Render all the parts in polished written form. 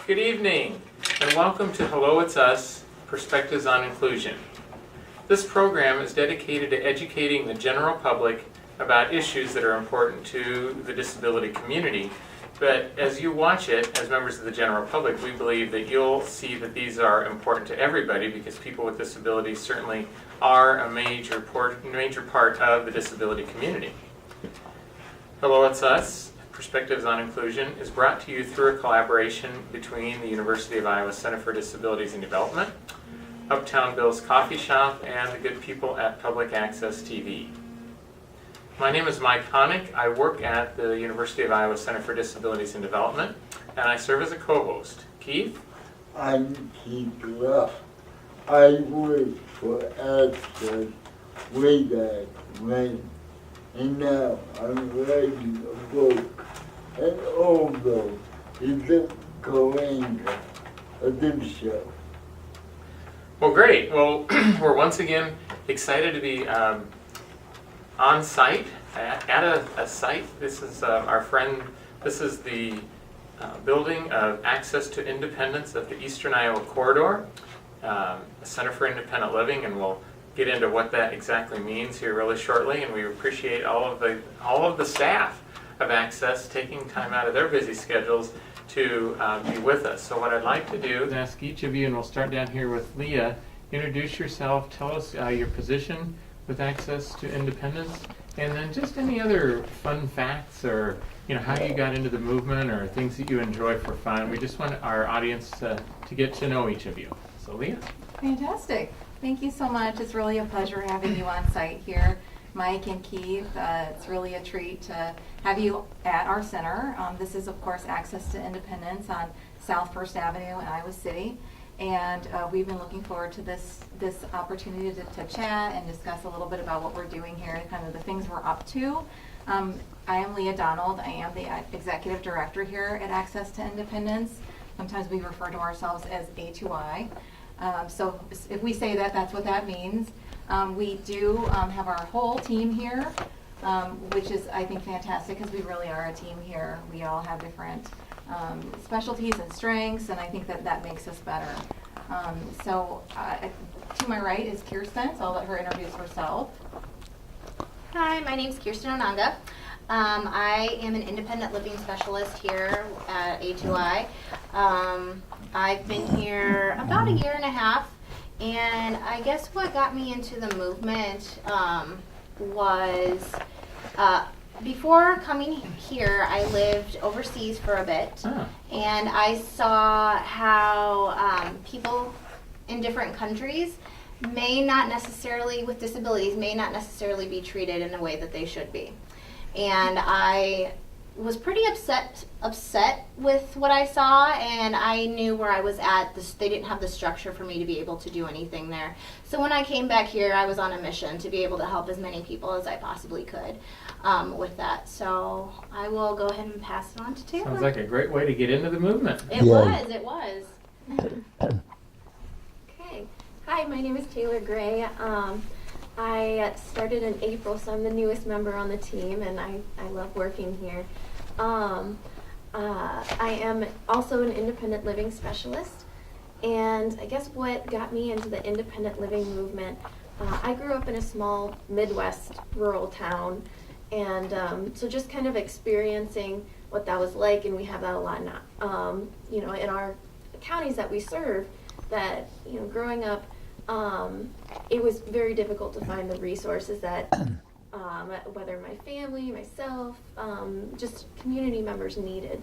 Good evening, and welcome to Hello, It's Us, Perspectives on Inclusion. This program is dedicated to educating the general public about issues that are important to the disability community. But as you watch it, as members of the general public, we believe that you'll see that these are important to everybody because people with disabilities certainly are a major part of the disability community. Hello, It's Us, Perspectives on Inclusion is brought to you through a collaboration between the University of Iowa Center for Disabilities and Development, Uptown Bill's Coffee Shop, and the good people at Public Access TV. My name is Mike Hoenig. I work at the University of Iowa Center for Disabilities and Development, and I serve as a co-host. Keith? I'm Keith Ruff. I worked for Access way back when, and now I'm writing a book. And although it's a co-anchor of this show. Well, great. Well, we're once again excited to be on site at a site. This is our friend. This is the building of Access to Independence of the Eastern Iowa Corridor, a Center for Independent Living, and we'll get into what that exactly means here really shortly. And we appreciate all of the staff of Access taking time out of their busy schedules to be with us. So what I'd like to do is ask each of you, and we'll start down here with Leah. Introduce yourself. Tell us your position with Access to Independence, and then just any other fun facts or how you got into the movement or things that you enjoy for fun. We just want our audience to get to know each of you. So Leah. Fantastic. Thank you so much. It's really a pleasure having you on site here, Mike and Keith. It's really a treat to have you at our center. This is, of course, Access to Independence on South First Avenue in Iowa City. And we've been looking forward to this opportunity to chat and discuss a little bit about what we're doing here and kind of the things we're up to. I am Leah Donald. I am the Executive Director here at Access to Independence. Sometimes we refer to ourselves as A2I. So if we say that, that's what that means. We do have our whole team here, which is, I think, fantastic because we really are a team here. We all have different specialties and strengths, and I think that makes us better. To my right is Kirsten, so I'll let her introduce herself. Hi, my name is Kirsten Onanga. I am an independent living specialist here at A2I. I've been here about a year and a half, and I guess what got me into the movement was before coming here, I lived overseas for a bit, and I saw how people in different countries with disabilities may not necessarily be treated in a way that they should be. And I was pretty upset with what I saw, and I knew where I was at. They didn't have the structure for me to be able to do anything there. So when I came back here, I was on a mission to be able to help as many people as I possibly could with that. So I will go ahead and pass it on to Taylor. Sounds like a great way to get into the movement. It was. Okay. Hi, my name is Taylor Gray. I started in April, so I'm the newest member on the team, and I love working here. I am also an independent living specialist, and I guess what got me into the independent living movement, I grew up in a small Midwest rural town, and so just kind of experiencing what that was like, and we have that a lot now, in our counties that we serve, that, growing up, it was very difficult to find the resources that whether my family, myself, just community members needed.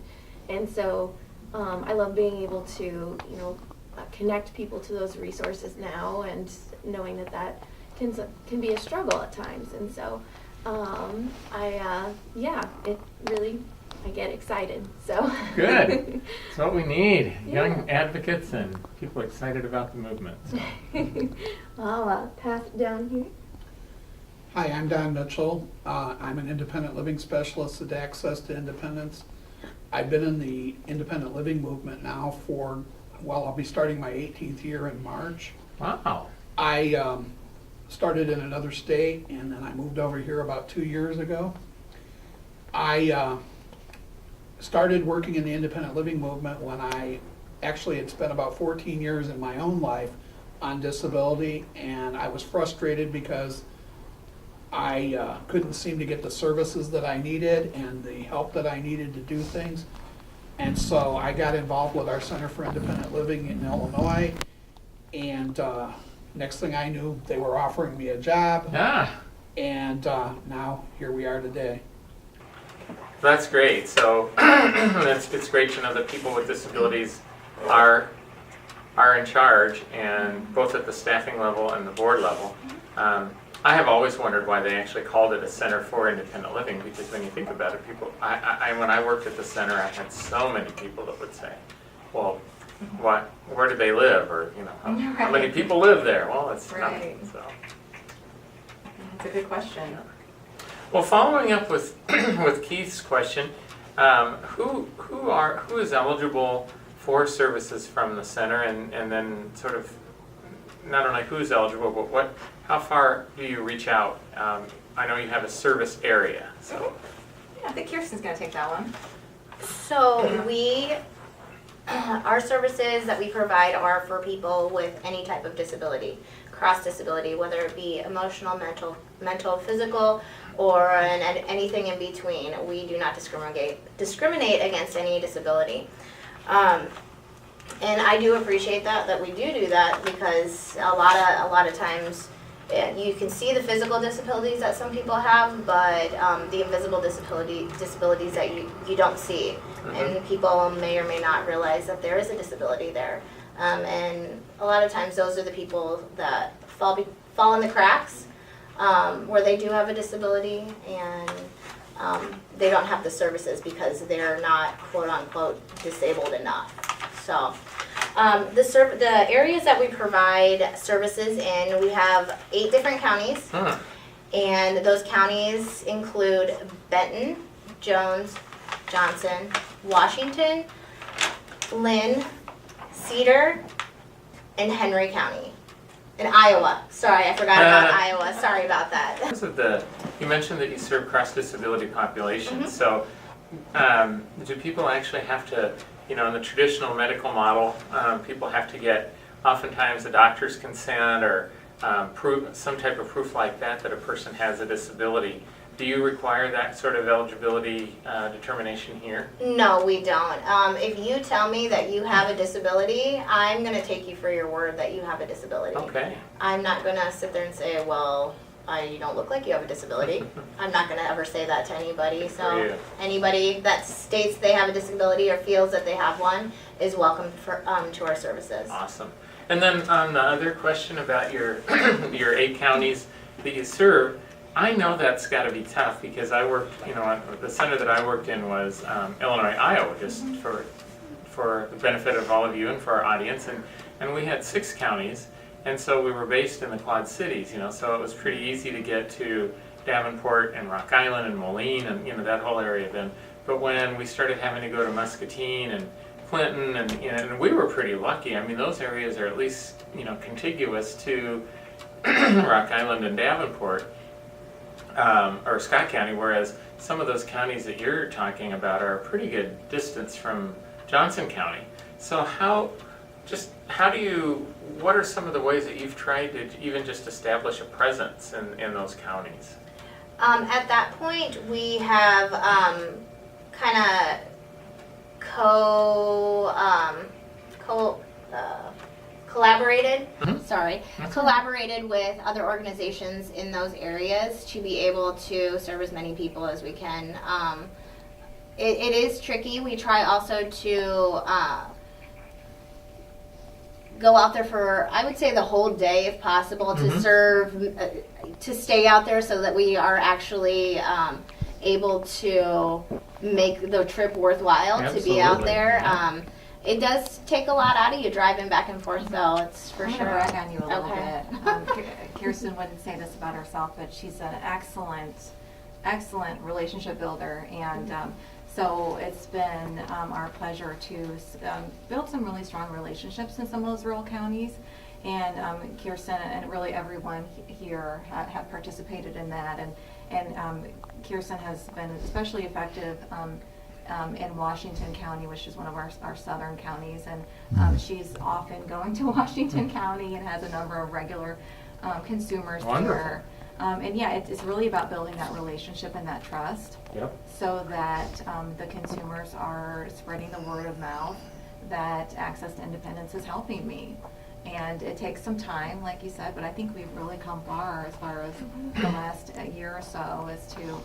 And so I love being able to, connect people to those resources now, and knowing that can be a struggle at times. And so I get excited. So Good. That's what we need. Young advocates and people excited about the movement. So. I'll pass it down here. Hi, I'm Don Mitchell. I'm an independent living specialist at Access to Independence. I've been in the independent living movement now I'll be starting my 18th year in March. Wow. I started in another state, and then I moved over here about 2 years ago. I started working in the independent living movement when I actually it's been about 14 years in my own life on disability, and I was frustrated because I couldn't seem to get the services that I needed and the help that I needed to do things. And so I got involved with our Center for Independent Living in Illinois, and next thing I knew, they were offering me a job, and now here we are today. That's great. So it's great to know that people with disabilities are in charge, and both at the staffing level and the board level. I have always wondered why they actually called it a Center for Independent Living, because when you think about it, people, when I worked at the center, I had so many people that would say, well, where do they live? Or, you know, how many people live there? Well, it's nothing. So. That's a good question. Well, following up with with Keith's question, who is eligible for services from the center, and then sort of not only who's eligible, but how far do you reach out? I know you have a service area, so. Yeah, I think Kirsten's going to take that one. So our services that we provide are for people with any type of disability, cross disability, whether it be emotional, mental, physical, or anything in between. We do not discriminate against any disability. And I do appreciate that we do that, because a lot of times you can see the physical disabilities that some people have, but the invisible disabilities that you don't see. Mm-hmm. And people may or may not realize that there is a disability there. And a lot of times those are the people that fall in the cracks, where they do have a disability, and they don't have the services because they're not quote unquote disabled enough. So the areas that we provide services in, we have 8 different counties. And those counties include Benton, Jones, Johnson, Washington, Lynn, Cedar, and Henry County. In Iowa. Sorry, I forgot about Iowa. Sorry about that. You mentioned that you serve cross-disability populations. Mm-hmm. So do people actually have to, in the traditional medical model, people have to get oftentimes a doctor's consent or some type of proof like that a person has a disability. Do you require that sort of eligibility determination here? No, we don't. If you tell me that you have a disability, I'm going to take you for your word that you have a disability. Okay. I'm not going to sit there and say, well, you don't look like you have a disability. I'm not going to ever say that to anybody. So anybody that states they have a disability or feels that they have one is welcome to our services. Awesome. And then on the other question about your 8 counties that you serve, I know that's got to be tough, because I worked, the center that I worked in was Illinois, Iowa, just for the benefit of all of you and for our audience, and we had 6 counties, and so we were based in the Quad Cities, so it was pretty easy to get to Davenport and Rock Island and Moline and that whole area then. But when we started having to go to Muscatine and Clinton, and we were pretty lucky. I mean, those areas are at least contiguous to Rock Island and Davenport. Or Scott County, whereas some of those counties that you're talking about are a pretty good distance from Johnson County. So what are some of the ways that you've tried to even just establish a presence in those counties? At that point, we have kind of collaborated with other organizations in those areas to be able to serve as many people as we can. It is tricky. We try also to go out there for, I would say, the whole day if possible, to serve, to stay out there so that we are actually able to make the trip worthwhile to be out there. Yeah. It does take a lot out of you driving back and forth, though. It's for sure. I'm going to brag on you a little bit. Kirsten wouldn't say this about herself, but she's an excellent relationship builder, and so it's been our pleasure to build some really strong relationships in some of those rural counties. And Kirsten and really everyone here have participated in that, and Kirsten has been especially effective in Washington County, which is one of our southern counties. And she's often going to Washington County and has a number of regular consumers Wonderful. there. And yeah, it's really about building that relationship and that trust Yep. so that the consumers are spreading the word of mouth that Access to Independence is helping me. And it takes some time, like you said, but I think we've really come far as the last year or so as to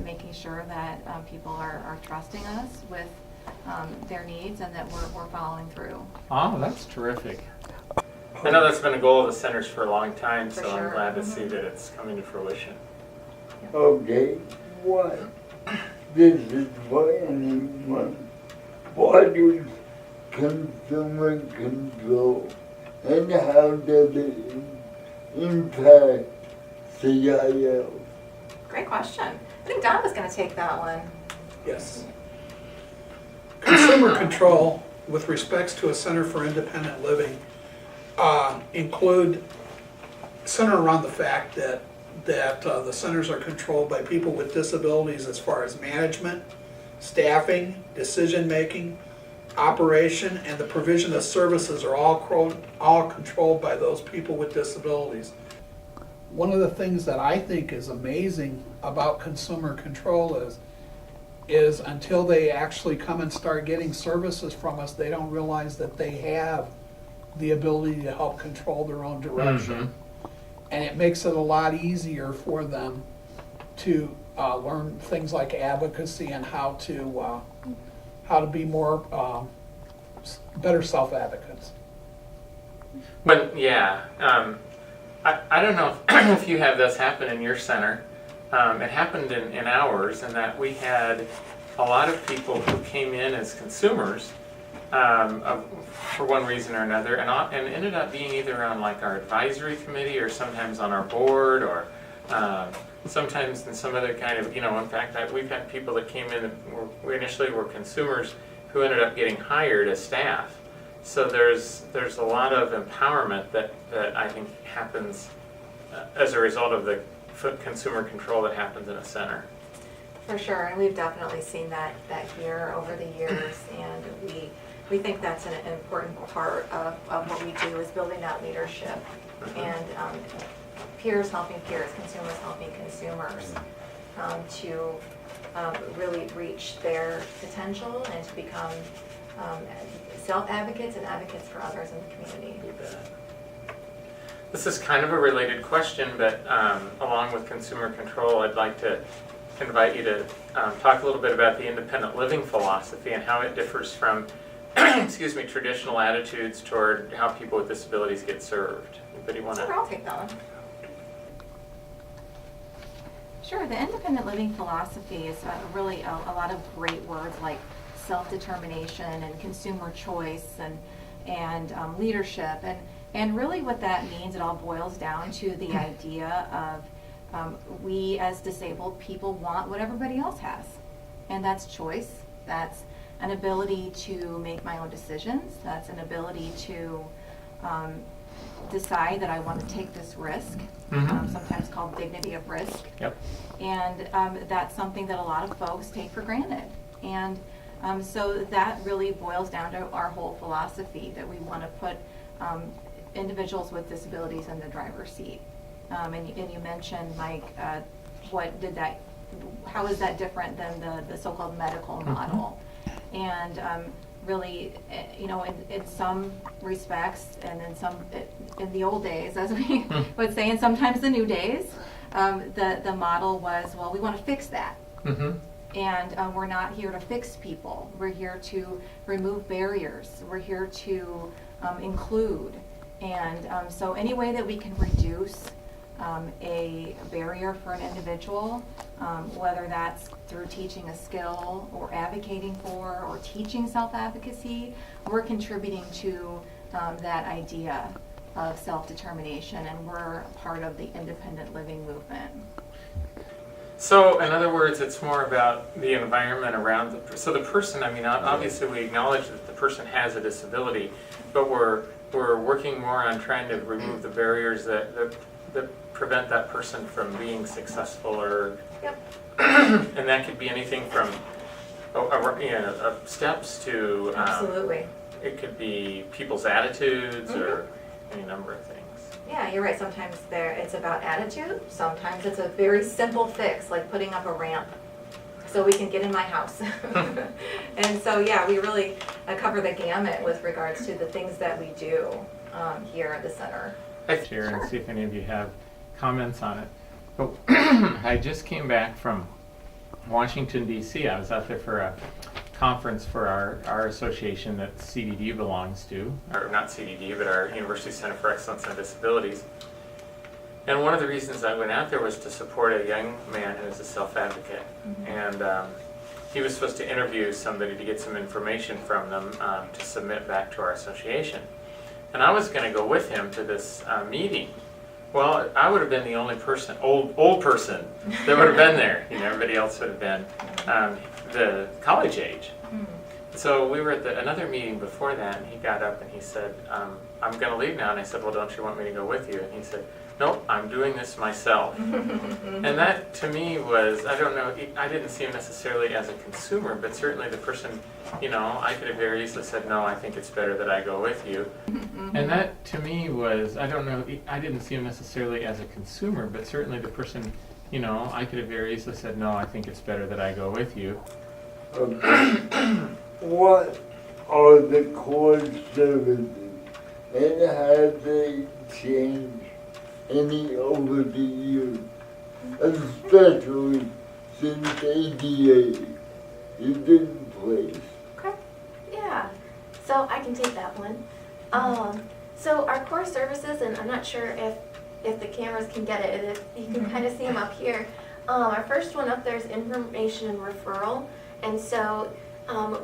making sure that people are trusting us with their needs and that we're following through. Oh, that's terrific. I know that's been a goal of the centers for a long time, For so I'm sure. glad to see that it's coming to fruition. Okay, what? This is for anyone. What is consumer control and how does it impact CIO? Great question. I think Don was going to take that one. Yes. Consumer control with respects to a Center for Independent Living center around the fact that the centers are controlled by people with disabilities as far as management, staffing, decision-making, operation, and the provision of services are all controlled by those people with disabilities. One of the things that I think is amazing about consumer control is until they actually come and start getting services from us, they don't realize that they have the ability to help control their own direction. And it makes it a lot easier for them to learn things like advocacy and how to be more better self-advocates. But yeah, I don't know if you have this happen in your center. It happened in ours, in that we had a lot of people who came in as consumers for one reason or another, and ended up being either on like our advisory committee or sometimes on our board, or sometimes in some other kind of, in fact, we've had people that came in that we initially were consumers who ended up getting hired as staff. So there's a lot of empowerment that I think happens as a result of the consumer control that happens in a center. For sure, and we've definitely seen that here over the years, and we think that's an important part of what we do, is building that leadership and peers helping peers, consumers helping consumers to really reach their potential and to become self-advocates and advocates for others in the community. You bet. This is kind of a related question, but along with consumer control, I'd like to invite you to talk a little bit about the independent living philosophy and how it differs from traditional attitudes toward how people with disabilities get served. Anybody want Sure, to? I'll take that one. Sure, the independent living philosophy is really a lot of great words like self-determination and consumer choice and leadership. And really what that means, it all boils down to the idea of we as disabled people want what everybody else has. And that's choice. That's an ability to make my own decisions. That's an ability to decide that I want to take this risk, sometimes called dignity of risk. Yep. And that's something that a lot of folks take for granted. And so that really boils down to our whole philosophy, that we want to put individuals with disabilities in the driver's seat. And you mentioned, Mike, how is that different than the so-called medical model? And really, in some respects, and in the old days, as we would say, and sometimes the new days, the model was, well, we want to fix that. And we're not here to fix people. We're here to remove barriers. We're here to include. And so any way that we can reduce a barrier for an individual, whether that's through teaching a skill or advocating for or teaching self-advocacy, we're contributing to that idea of self-determination, and we're part of the independent living movement. So, in other words, it's more about the environment around the person. I mean, obviously we acknowledge that the person has a disability, but we're working more on trying to remove the barriers that prevent that person from being successful, or Yep. and that could be anything from steps to. Absolutely. It could be people's attitudes Mm-hmm. or any number of things. Yeah, you're right. Sometimes it's about attitude. Sometimes it's a very simple fix, like putting up a ramp so we can get in my house. And so, yeah, we really cover the gamut with regards to the things that we do here at the center. I'd share and see if any of you have comments on it. But I just came back from Washington, D.C. I was out there for a conference for our association that CDD belongs to, or not CDD, but our University Center for Excellence in Disabilities. And one of the reasons I went out there was to support a young man who's a self-advocate. And he was supposed to interview somebody to get some information from them to submit back to our association. And I was going to go with him to this meeting. Well, I would have been the only person, old person, that would have been there. Everybody else would have been the college age. So we were at another meeting before that, and he got up and he said, I'm going to leave now. And I said, well, don't you want me to go with you? And he said, nope, I'm doing this myself. And that to me was, I don't know, I didn't see him necessarily as a consumer, but certainly the person, I could have very easily said, no, I think it's better that I go with you. And that to me was, I don't know, I didn't see him necessarily as a consumer, but certainly the person, I could have very easily said, no, I think it's better that I go with you. What are the core services and have they changed any over the years, especially since ADA is in place? Okay. Yeah. So I can take that one. So our core services, and I'm not sure if the cameras can get it, if you can kind of see them up here. Our first one up there is information and referral. And so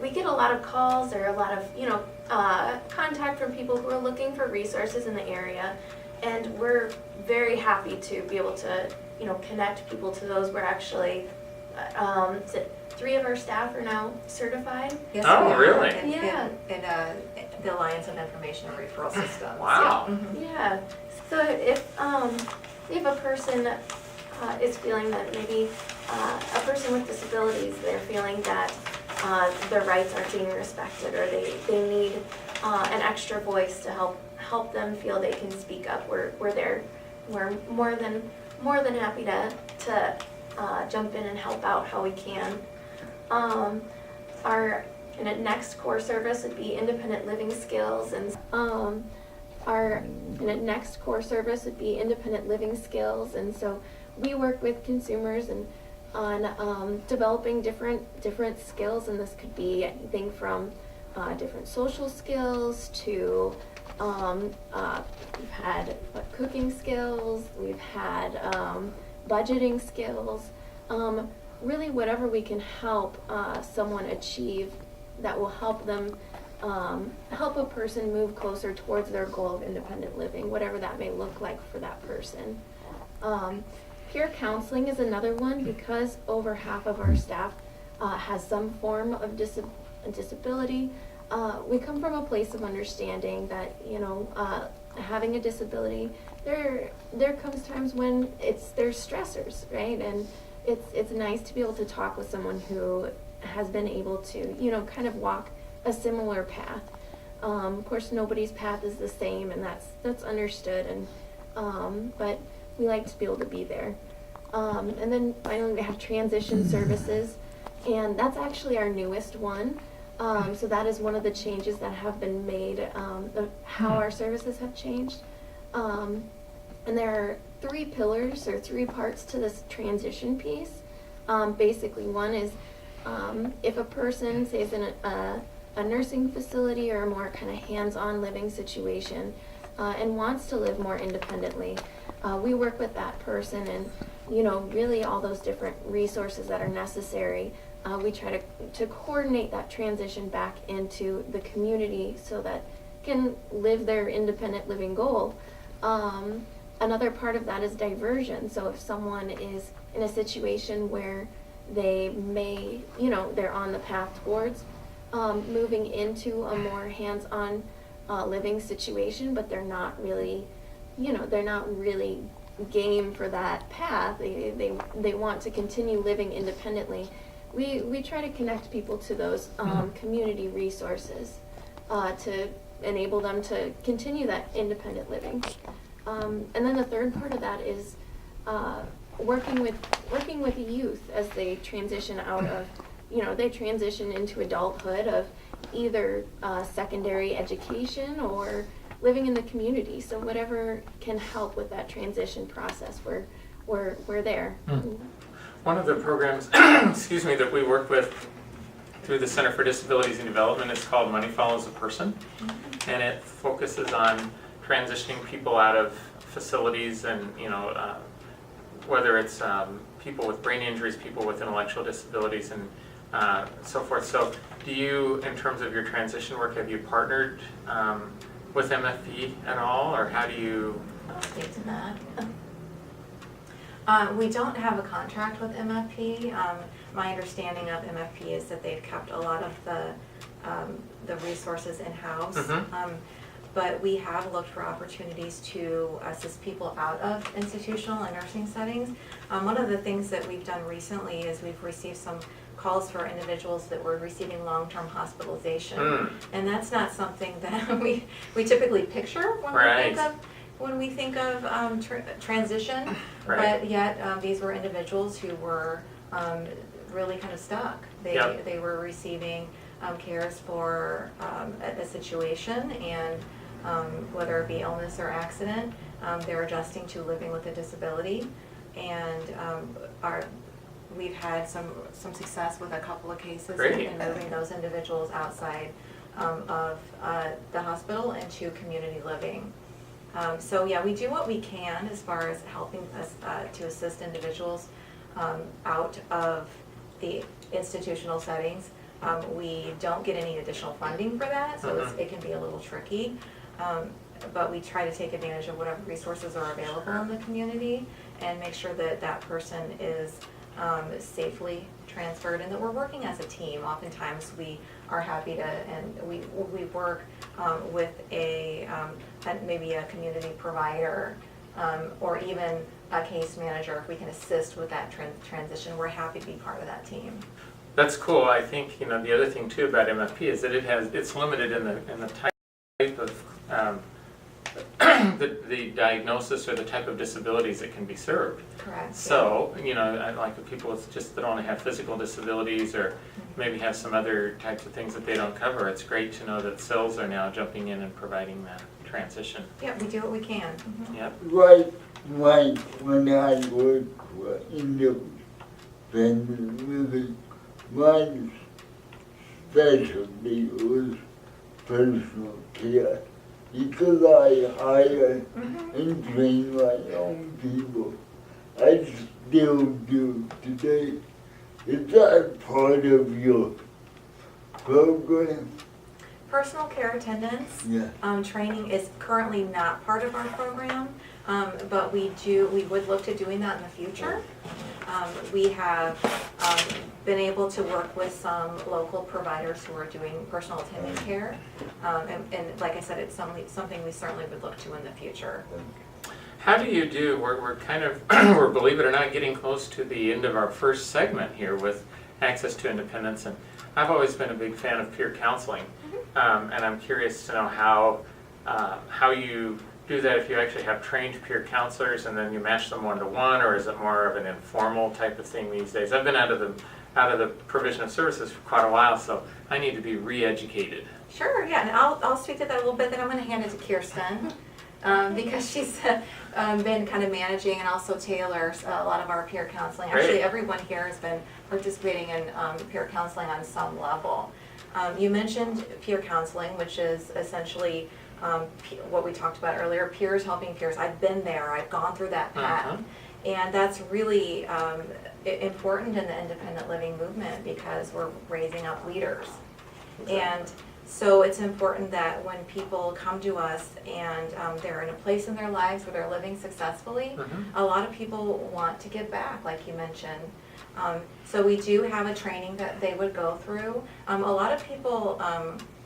we get a lot of calls or a lot of, contact from people who are looking for resources in the area. And we're very happy to be able to, connect people to those. We're actually, 3 of our staff are now certified. Yes, Oh, we are. really? Yeah. In the Alliance of Information and Referral Systems. Wow. Yeah. Mhm. Yeah. So if a person is feeling that maybe a person with disabilities, they're feeling that their rights aren't being respected, or they need an extra voice to help them feel they can speak up, we're there. We're more than happy to jump in and help out how we can. Our next core service would be independent living skills, and our next core service would be independent living skills, and so we work with consumers and on developing different skills, and this could be anything from different social skills to we've had cooking skills, we've had budgeting skills, really whatever we can help someone achieve that will help them help a person move closer towards their goal of independent living, whatever that may look like for that person. Peer counseling is another one, because over half of our staff has some form of disability. We come from a place of understanding that, having a disability, there comes times when there's stressors, right? And it's nice to be able to talk with someone who has been able to, kind of walk a similar path. Of course, nobody's path is the same, and that's understood, and but we like to be able to be there. And then finally we have transition services, and that's actually our newest one. So that is one of the changes that have been made, how our services have changed. And there are 3 pillars or 3 parts to this transition piece. Basically, one is if a person, say, is in a nursing facility or a more kind of hands-on living situation and wants to live more independently, we work with that person and, really all those different resources that are necessary. We try to coordinate that transition back into the community so that can live their independent living goal. Another part of that is diversion. So if someone is in a situation where they may, they're on the path towards moving into a more hands-on living situation, but they're not really, they're not really game for that path. They want to continue living independently. we try to connect people to those community resources to enable them to continue that independent living. And then the third part of that is working with youth as they transition out of, they transition into adulthood of either secondary education or living in the community. So whatever can help with that transition process, we're there. One of the programs, excuse me, that we work with through the Center for Disabilities and Development is called Money Follows a Person, and it focuses on transitioning people out of facilities and whether it's people with brain injuries, people with intellectual disabilities, and so forth. So, do you, in terms of your transition work, have you partnered with MFP at all, or how do you? I'll speak to that. We don't have a contract with MFP. My understanding of MFP is that they've kept a lot of the resources in-house. But we have looked for opportunities to assist people out of institutional and nursing settings. One of the things that we've done recently is we've received some calls for individuals that were receiving long-term hospitalization. And that's not something that we typically picture when we think of transition, but yet these were individuals who were really kind of stuck. They were receiving cares for a situation, and whether it be illness or accident, they're adjusting to living with a disability, and we've had some success with a couple of cases in moving those individuals outside of the hospital into community living. So yeah, we do what we can as far as helping us to assist individuals out of the institutional settings. We don't get any additional funding for that, so it can be a little tricky. But we try to take advantage of whatever resources are available in the community and make sure that that person is safely transferred, and that we're working as a team. Oftentimes we are happy to, and we work with maybe a community provider or even a case manager. If we can assist with that transition, we're happy to be part of that team. That's cool. I think the other thing too about MFP is that it's limited in the type of the diagnosis or the type of disabilities that can be served. Correct. So, I like the people that only have physical disabilities or maybe have some other types of things that they don't cover. It's great to know that CILs are now jumping in and providing that transition. Yeah, we do what we can. Yep. Right, when I worked in the family living, my specialty was personal care. Because I hire and train my own people, I still do today. Is that part of your program? Personal care attendance Yeah. training is currently not part of our program, but we would look to doing that in the future. We have been able to work with some local providers who are doing personal attendant care, and like I said, it's something we certainly would look to in the future. How do you do? We're kind of we're, believe it or not, getting close to the end of our first segment here with access to independence, and I've always been a big fan of peer counseling, and I'm curious to know how you do that, if you actually have trained peer counselors and then you match them one-to-one, or is it more of an informal type of thing these days? I've been out of the provision of services for quite a while, so I need to be re-educated. Sure, yeah, and I'll speak to that a little bit, then I'm going to hand it to Kirsten, because she's been kind of managing and also tailors a lot of our peer counseling. Great. Actually, everyone here has been participating in peer counseling on some level. You mentioned peer counseling, which is essentially what we talked about earlier, peers helping peers. I've been there, I've gone through that path, and that's really important in the independent living movement because we're raising up leaders. And so it's important that when people come to us and they're in a place in their lives where they're living successfully, a lot of people want to give back, like you mentioned. So we do have a training that they would go through. A lot of people,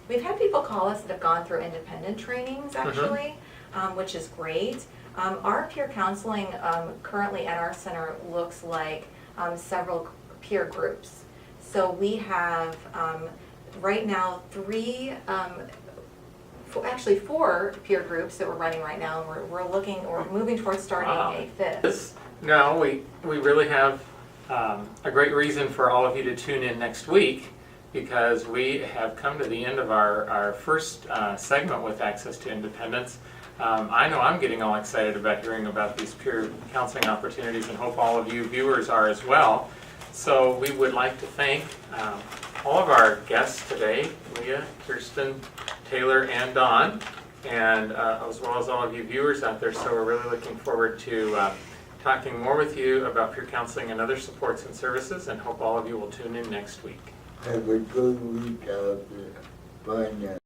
we've had people call us that have gone through independent trainings actually, which is great. Our peer counseling currently at our center looks like several peer groups. So we have right now actually four peer groups that we're running right now, and we're moving towards starting Wow. a fifth. No, we really have a great reason for all of you to tune in next week, because we have come to the end of our first segment with Access to Independence. I know I'm getting all excited about hearing about these peer counseling opportunities, and hope all of you viewers are as well. So we would like to thank all of our guests today, Leah, Kirsten, Taylor, and Dawn, and as well as all of you viewers out there. So we're really looking forward to talking more with you about peer counseling and other supports and services, and hope all of you will tune in next week. Have a good week out there. Bye now.